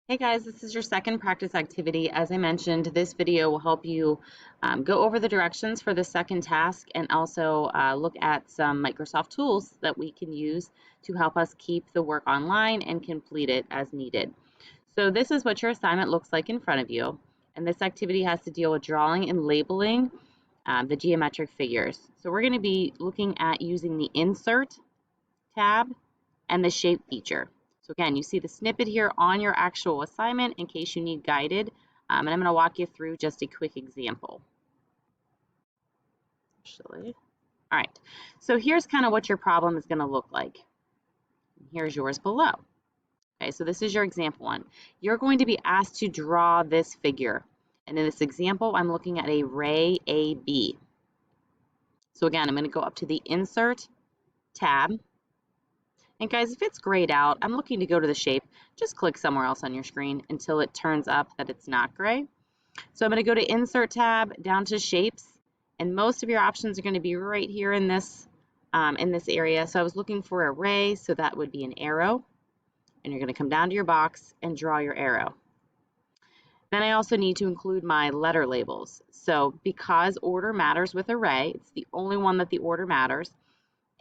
Hey guys, this is your second practice activity. As I mentioned, this video will help you go over the directions for the second task and also look at some Microsoft tools that we can use to help us keep the work online and complete it as needed. So this is what your assignment looks like in front of you. And this activity has to deal with drawing and labeling the geometric figures. So we're going to be looking at using the Insert tab and the Shape feature. So again, you see the snippet here on your actual assignment in case you need guided, and I'm going to walk you through just a quick example. Actually, all right, so here's kind of what your problem is going to look like. Here's yours below. Okay, so this is your example one. You're going to be asked to draw this figure. And in this example, I'm looking at a ray AB. So again, I'm going to go up to the Insert tab. And guys, if it's grayed out, I'm looking to go to the shape. Just click somewhere else on your screen until it turns up that it's not gray. So I'm going to go to Insert tab, down to Shapes, and most of your options are going to be right here in this area. So I was looking for a ray, so that would be an arrow. And you're going to come down to your box and draw your arrow. Then I also need to include my letter labels. So because order matters with array, it's the only one that the order matters.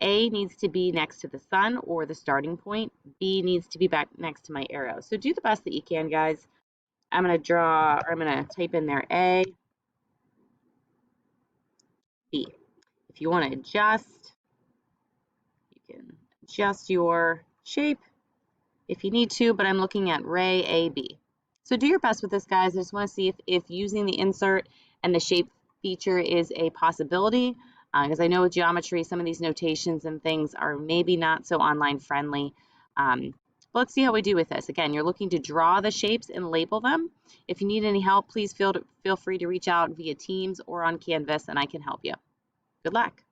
A needs to be next to the sun or the starting point. B needs to be back next to my arrow. So do the best that you can, guys. I'm going to type in there A, B. If you want to adjust, you can adjust your shape if you need to, but I'm looking at ray AB. So do your best with this, guys. I just want to see if using the insert and the shape feature is a possibility, because I know with geometry, some of these notations and things are maybe not so online friendly. But let's see how we do with this. Again, you're looking to draw the shapes and label them. If you need any help, please feel free to reach out via Teams or on Canvas, and I can help you. Good luck.